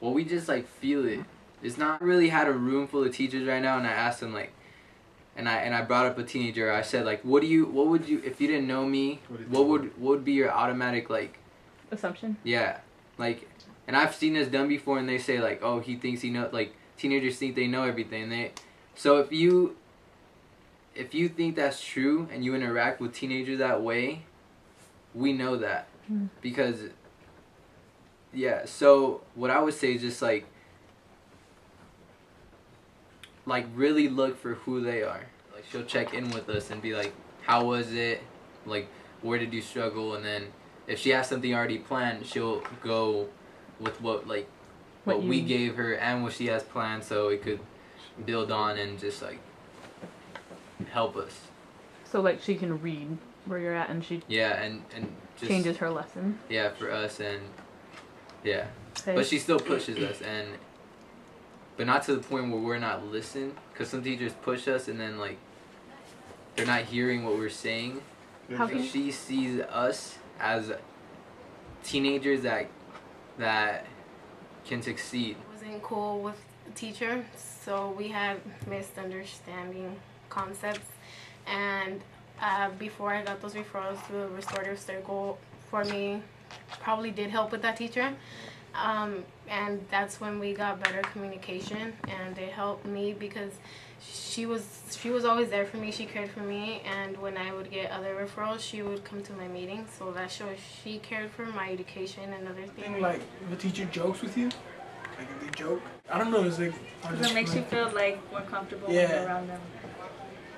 well, we just like feel it. It's not really had a room full of teachers right now, and I asked them like, and I brought up a teenager. I said like, what would you if you didn't know me, what would be your automatic like assumption? Yeah, like, and I've seen this done before, and they say like, oh, he thinks he know, like teenagers think they know everything. So if you think that's true and you interact with teenagers that way, we know that because yeah. So what I would say is just like really look for who they are. Like she'll check in with us and be like, how was it? Like, where did you struggle? And then if she has something already planned, she'll go with what we gave her and what she has planned, so it could build on and just like help us. So like she can read where you're at, and she and just changes her lesson. Yeah, for us, and yeah, Okay. but she still pushes us, but not to the point where we're not listening, because some teachers push us and then like they're not hearing what we're saying. How can she sees us as teenagers that can succeed. I wasn't cool with the teacher, so we had misunderstanding concepts, and before I got those referrals to the restorative circle, for me probably did help with that teacher, and that's when we got better communication, and it helped me because she was always there for me. She cared for me, and when I would get other referrals, she would come to my meetings, so that shows she cared for my education and other things. Like if a teacher jokes with you, like if they joke, I don't know, it's like it makes you feel like more comfortable when you're around them.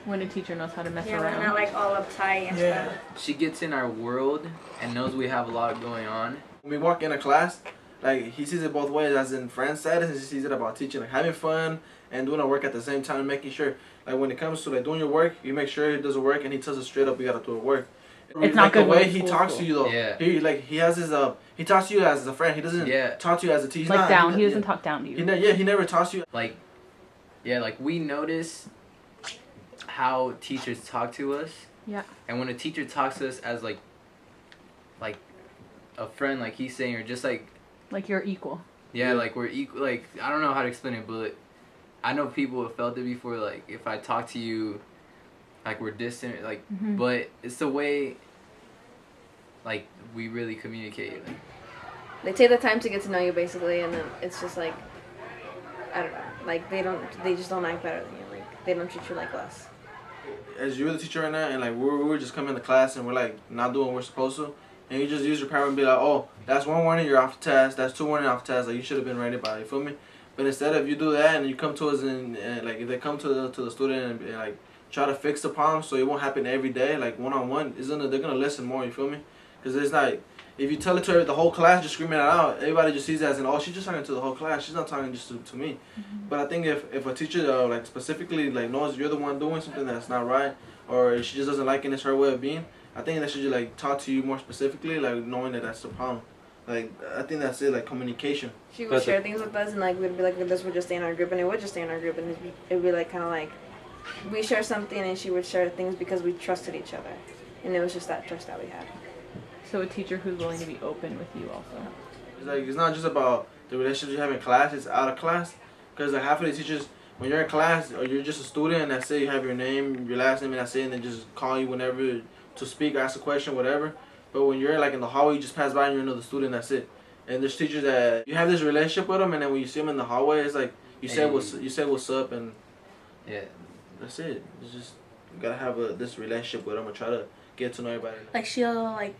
When a teacher knows how to mess Yeah, around. we're not like all uptight and stuff. She gets in our world and knows we have a lot going on. When we walk in a class, like he sees it both ways, as in friend status, and he sees it about teaching, like having fun and doing our work at the same time, making sure, like when it comes to like doing your work, you make sure he does the work and he tells us straight up we gotta do the work. It's not good the way he talks to you though. Yeah. He has his he talks to you as a friend. He doesn't talk to you as a teacher. Like down. He doesn't talk down to you. He never talks to you. Like we notice how teachers talk to us. Yeah. And when a teacher talks to us as like a friend, like he's saying, or just like you're equal. Yeah, like we're equal. Like I don't know how to explain it, but I know people have felt it before. Like if I talk to you, like we're distant, like, but it's the way, like we really communicate. Like, they take the time to get to know you basically, and then it's just like, I don't know, like they just don't act better than you. Like they don't treat you like less. As you're the teacher right now, and like we're just coming to class and we're like not doing what we're supposed to, and you just use your power and be like, oh, that's one warning, you're off the test. That's two warning off the test. Like you should have been ready by. You feel me? But instead of you do that and you come to us and like if they come to the student and like try to fix the problem so it won't happen every day, like one-on-one, they're gonna listen more. You feel me? Because it's like if you tell it to the whole class, just screaming it out, everybody just sees it as in, oh, she's just talking to the whole class. She's not talking just to me. But I think if a teacher like specifically like knows you're the one doing something that's not right, or she just doesn't like it, it's her way of being, I think that she should like talk to you more specifically, like knowing that that's the problem. Like I think that's it, like communication. She would share things with us, and like we'd be like, this would just stay in our group, and it would just stay in our group, and it'd be like kind of like we share something, and she would share things because we trusted each other, and it was just that trust that we had. So a teacher who's willing to be open with you also. It's like it's not just about the relationship you have in class; it's out of class. Because like half of the teachers, when you're in class or you're just a student, and that's it, you have your name, your last name, and that's it, and they just call you whenever to speak, ask a question, whatever. But when you're like in the hallway, you just pass by and you're another student, that's it. And there's teachers that you have this relationship with them, and then when you see them in the hallway, it's like you say what's up, and that's it. It's just you gotta have this relationship with them and try to get to know everybody. Like she'll like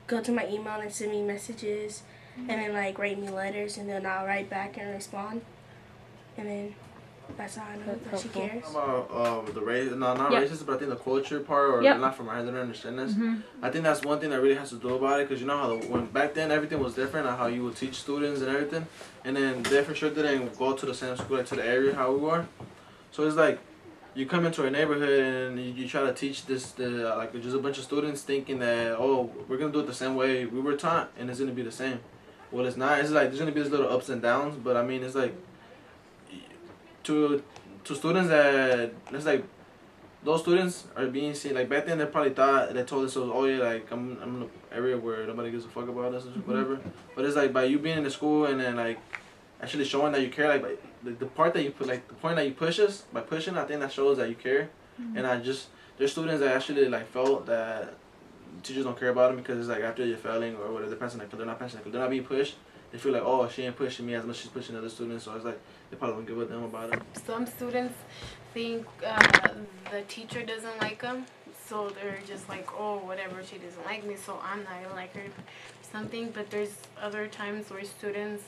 go to my email and send me messages, and then like write me letters, and then I'll write back and respond, and then that's how I know that she cares. About the race, not racist, but I think the culture part, or not from her, I didn't understand this. I think that's one thing that really has to do about it, because you know how when back then everything was different, how you would teach students and everything, and then they for sure didn't go to the same school, like to the area how we were. So it's like you come into a neighborhood and you try to teach like just a bunch of students thinking that, oh, we're gonna do it the same way we were taught, and it's gonna be the same. Well, it's not. It's like there's gonna be these little ups and downs, but I mean, it's like to students that it's like those students are being seen. Like back then, they probably thought they told us, oh yeah, like I'm in an area where nobody gives a fuck about us or whatever. But it's like by you being in the school and then like actually showing that you care. Like the part that you put, like the point that you push us by pushing, I think that shows that you care. Mm-hmm. And there's students that actually like felt that teachers don't care about them because it's like after you're failing or whatever, they're passionate, they're not passionate, they're not being pushed. They feel like, oh, she ain't pushing me as much as she's pushing other students, so it's like they probably don't give a damn about it. Some students think the teacher doesn't like them, so they're just like, oh, whatever, she doesn't like me, so I'm not gonna like her or something. But there's other times where students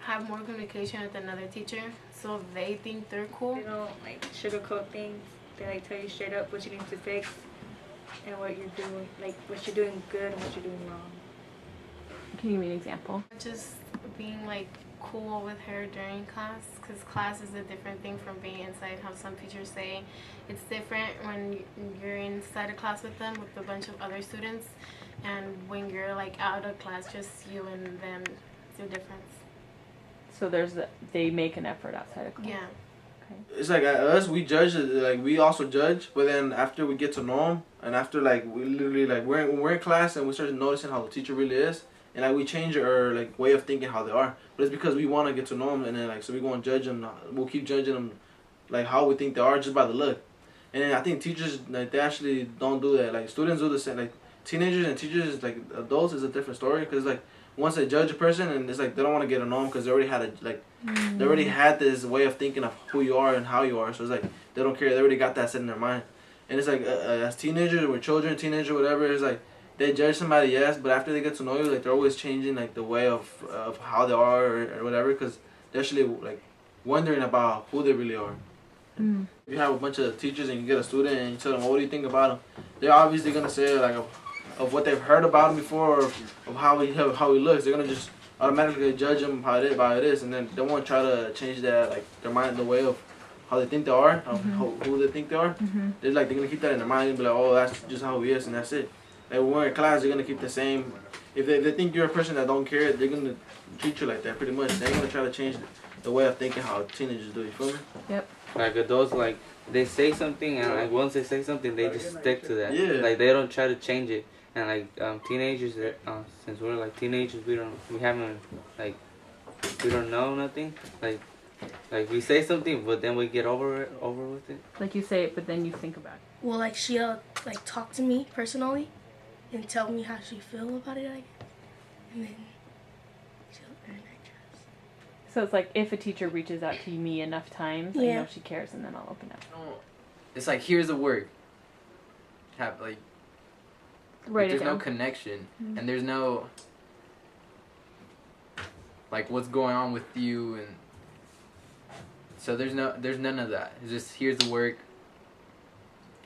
have more communication with another teacher, so they think they're cool. They don't like sugarcoat things. They like tell you straight up what you need to fix and what you're doing, like what you're doing good and what you're doing wrong. Can you give me an example? Just being like cool with her during class, because class is a different thing from being inside. How some teachers say it's different when you're inside a class with them with a bunch of other students, and when you're like out of class, just you and them, it's a difference. So they make an effort outside of class. Yeah. It's like us, we judge, like we also judge, but then after we get to know them, and after like we literally like we're in class and we start noticing how the teacher really is, and like we change our like way of thinking how they are, but it's because we want to get to know them, and then like so we go and judge them. We'll keep judging them, like how we think they are just by the look, and then I think teachers like they actually don't do that. Like students do the same. Like teenagers and teachers, like adults, is a different story because like once they judge a person and it's like they don't want to get to know them because they already had they already had this way of thinking of who you are and how you are, so it's like they don't care. They already got that set in their mind, and it's like as teenagers or children, teenager, whatever, it's like they judge somebody, yes, but after they get to know you, like they're always changing like the way of how they are or whatever, because they're actually like wondering about who they really are. Mm. If you have a bunch of teachers and you get a student and you tell them, well, what do you think about him? They're obviously gonna say like of what they've heard about him before, or of how he looks. They're gonna just automatically judge him by it is, and then they won't try to change that like their mind, the way of how they think they are, who they think they are. They're gonna keep that in their mind and be like, oh, that's just how he is, and that's it. Like when we're in class, they're gonna keep the same. If they think you're a person that don't care, they're gonna treat you like that pretty much. They ain't gonna try to change the way of thinking how teenagers do. You feel me? Yep. Like adults, like they say something, and like once they say something, they just stick to that. Yeah. Like they don't try to change it. And like teenagers, since we're like teenagers, we don't know nothing. Like we say something, but then we get over with it. Like you say it, but then you think about it. Well, like she'll like talk to me personally and tell me how she feel about it, like, and then she'll earn that trust. So it's like if a teacher reaches out to me enough times, I Yeah. know she cares, and then I'll open up. It's like here's a word. Have like. Write it There's no down. connection, and there's no like what's going on with you, and so there's none of that. It's just here's the work.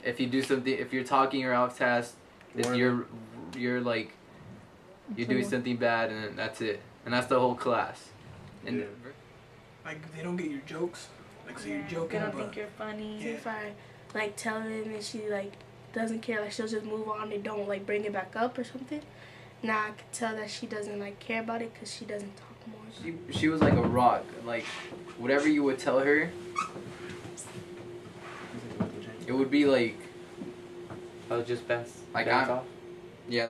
If you do something, if you're talking or off task, if you're like you're doing something bad, and then that's it, and that's the whole class. And Yeah. Like they don't get your jokes. Like so you're They joking, don't but think you're funny. If I like tell them and she like doesn't care, like she'll just move on and don't like bring it back up or something. Now I can tell that she doesn't like care about it because she doesn't talk more. she was like a rock. Like whatever you would tell her, it would be like I'll just bounce off. Yeah,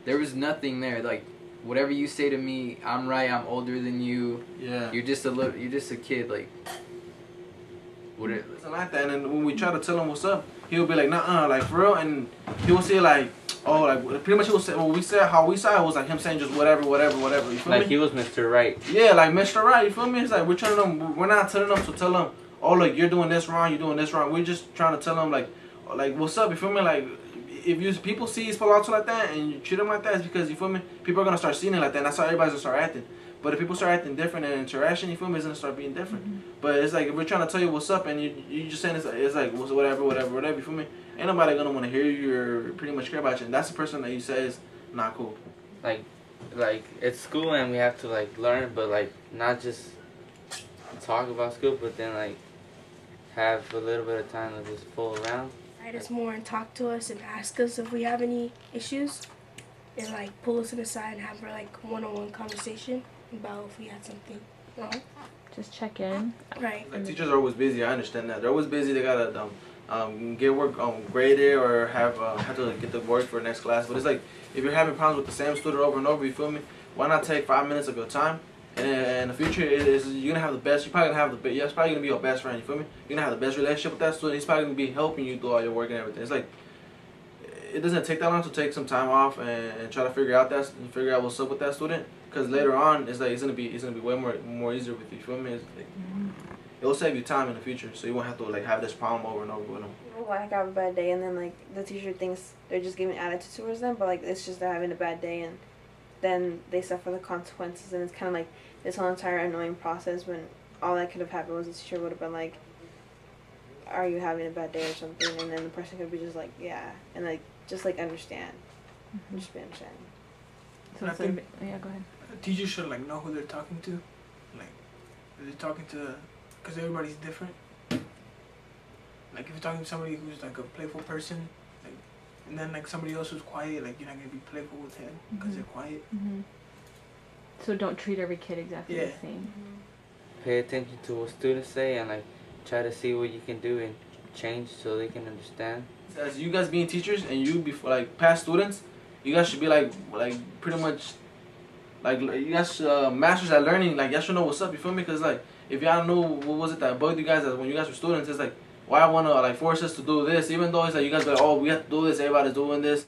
there was nothing there. Like whatever you say to me, I'm right. I'm older than you. Yeah. You're just a kid. Like Something like that, and then when we try to tell him what's up, he'll be like, nah, like for real, and he'll say like, oh, like pretty much he'll say, well, we said how we saw it was like him saying just whatever, you feel like me? he was Mr. Right. Yeah, like Mr. Right, you feel me? It's like we're not telling them to tell them, oh, look, you're doing this wrong, you're doing this wrong. We're just trying to tell them like what's up, you feel me? Like if people see Spalazzo like that and you treat them like that, it's because, you feel me, people are gonna start seeing it like that, and that's how everybody's gonna start acting. But if people start acting different in interaction, you feel me, it's gonna start being different. But it's like if we're trying to tell you what's up and you just saying it's like whatever, you feel me? Ain't nobody gonna want to hear you or pretty much care about you. And that's the person that you say is not cool. Like it's school and we have to like learn, but like not just talk about school, but then like have a little bit of time to just fool around. Write us more and talk to us and ask us if we have any issues, and like pull us to the side and have our like one-on-one conversation about if we had something wrong. Just check in. Right. Like teachers are always busy. I understand that. They're always busy. They gotta get work graded or have to get the work for the next class. But it's like if you're having problems with the same student over and over, you feel me? Why not take 5 minutes of your time And in the future, you're gonna have the best. You're probably gonna have the best. You're probably gonna be your best friend. You feel me? You're gonna have the best relationship with that student. He's probably gonna be helping you do all your work and everything. It's like it doesn't take that long to take some time off and try to figure out what's up with that student. Because later on, it's like it's gonna be way more easier with you. You feel me? It's like, it'll save you time in the future, so you won't have to like have this problem over and over with them. Like have a bad day, and then like the teacher thinks they're just giving attitude towards them, but like it's just they're having a bad day, and then they suffer the consequences, and it's kind of like this whole entire annoying process when all that could have happened was the teacher would have been like, "Are you having a bad day or something?" And then the person could be just like, "Yeah," and like just like understand, just be understanding. So I instead of, think- yeah, go ahead. Teachers should like know who they're talking to, like if they're talking to, because everybody's different. Like if you're talking to somebody who's like a playful person, like, and then like somebody else who's quiet, like you're not gonna be playful with him because they're quiet. So don't treat every kid exactly the Yeah. same. Pay attention to what students say and like try to see what you can do and change so they can understand. As you guys being teachers and you before like past students, you guys should be like pretty much like you guys masters at learning. Like y'all should know what's up. You feel me? Cause like if y'all know what was it that bugged you guys as when you guys were students, it's like why I wanna like force us to do this, even though it's like you guys be like, oh, we have to do this. Everybody's doing this.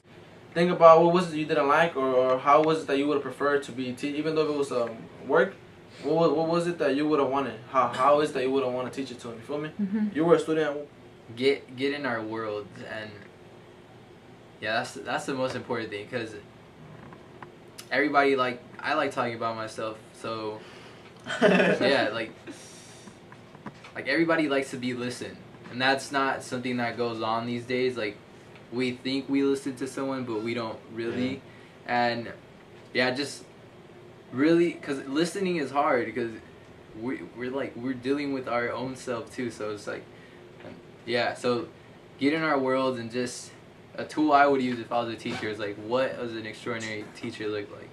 Think about what was it you didn't like, or how was it that you would have preferred to be even though if it was work. What was it that you would have wanted? How is that you would have wanted to teach it to him? You feel me? You were a student. Get in our world, and yeah, that's the most important thing, because everybody I like talking about myself, so yeah, like everybody likes to be listened, and that's not something that goes on these days. Like we think we listen to someone, but we don't really, and yeah, just really, because listening is hard, because we're dealing with our own self too, so it's like, yeah, so get in our world, and just a tool I would use if I was a teacher is like, what does an extraordinary teacher look like?